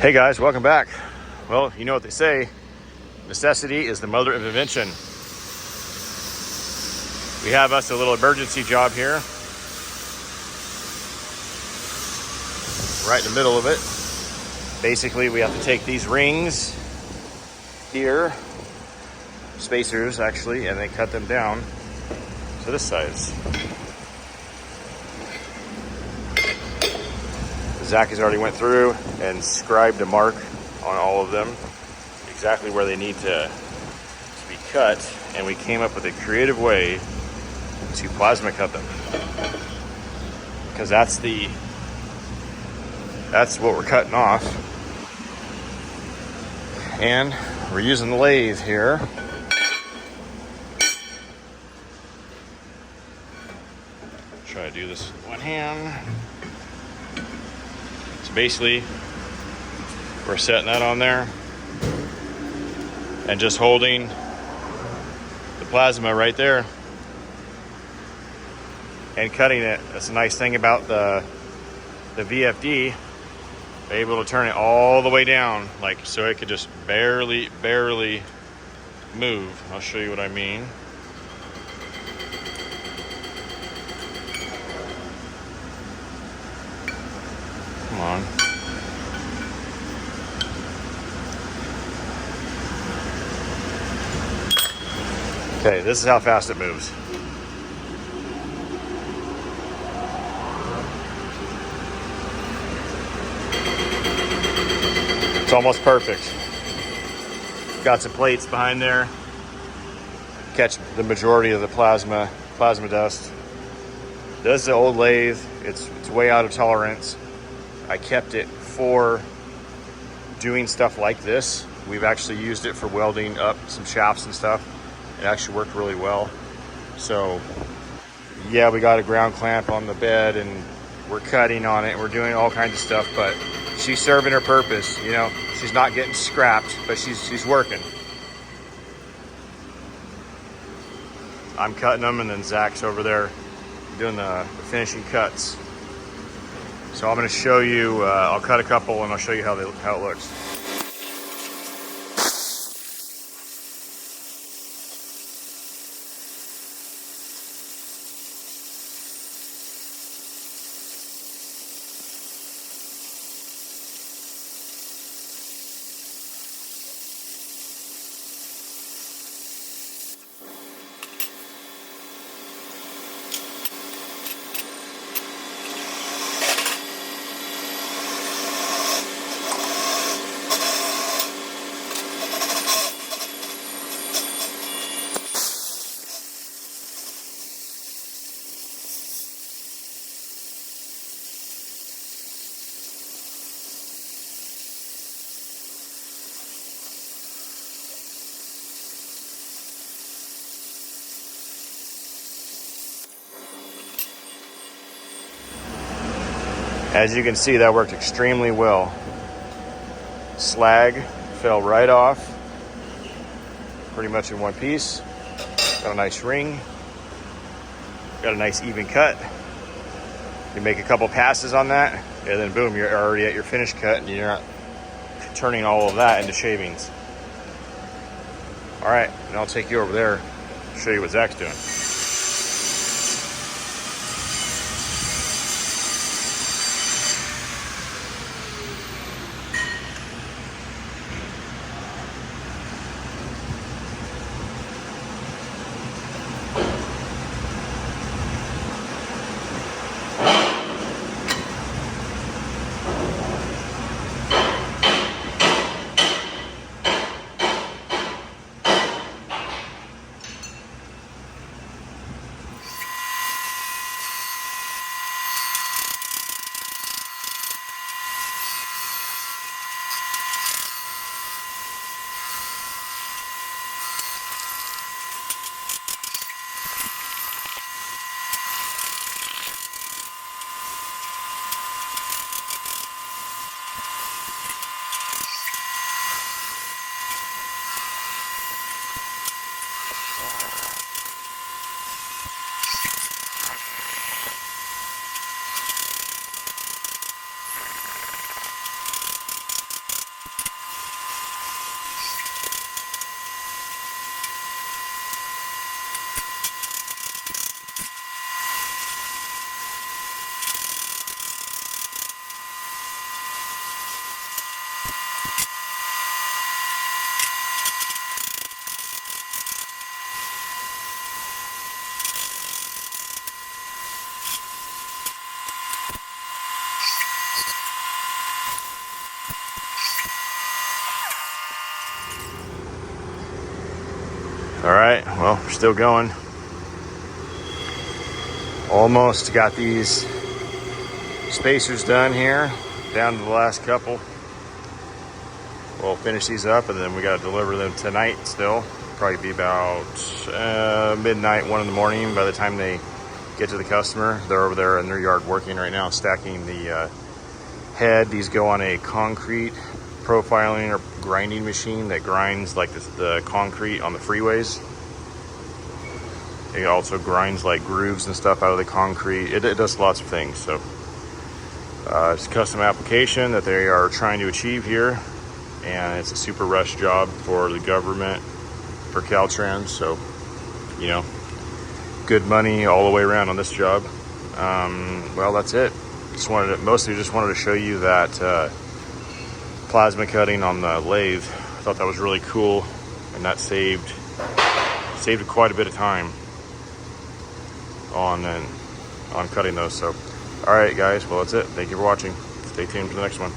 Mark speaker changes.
Speaker 1: Hey guys, welcome back. Well, you know what they say, necessity is the mother of invention. We have us a little emergency job here, right in the middle of it. Basically, we have to take these rings here, spacers actually, and then cut them down to this size. Zach has already went through and scribed a mark on all of them, exactly where they need to be cut, and we came up with a creative way to plasma cut them, because that's what we're cutting off. And we're using the lathe here. Try to do this with one hand. Basically, we're setting that on there and just holding the plasma right there and cutting it. That's a nice thing about the VFD. They're able to turn it all the way down, like so it could just barely move. I'll show you what I mean. Come on. Okay, this is how fast it moves. It's almost perfect. Got some plates behind there. Catch the majority of the plasma dust. This is the old lathe. It's way out of tolerance. I kept it for doing stuff like this. We've actually used it for welding up some shafts and stuff. It actually worked really well. So yeah, we got a ground clamp on the bed and we're cutting on it and we're doing all kinds of stuff, but she's serving her purpose. You know, she's not getting scrapped, but she's working. I'm cutting them and then Zach's over there doing the finishing cuts. So I'm going to show you, I'll cut a couple and I'll show you how it looks. As you can see, that worked extremely well. Slag fell right off, pretty much in one piece. Got a nice ring, got a nice even cut. You make a couple passes on that, and then boom, you're already at your finished cut, and you're not turning all of that into shavings. All right, and I'll take you over there, show you what Zach's doing. well, we're still going. Almost got these spacers done here, down to the last couple. We'll finish these up and then we got to deliver them tonight still. Probably be about midnight, 1 in the morning by the time they get to the customer. They're over there in their yard working right now, stacking the head. These go on a concrete profiling or grinding machine that grinds like the concrete on the freeways. It also grinds like grooves and stuff out of the concrete. It does lots of things. So it's a custom application that they are trying to achieve here, and it's a super rush job for the government, for Caltrans. So, you know, good money all the way around on this job. Well, that's it. Mostly just wanted to show you that plasma cutting on the lathe. I thought that was really cool, and that saved quite a bit of time on cutting those. So, all right, guys. Well, that's it. Thank you for watching. Stay tuned for the next one.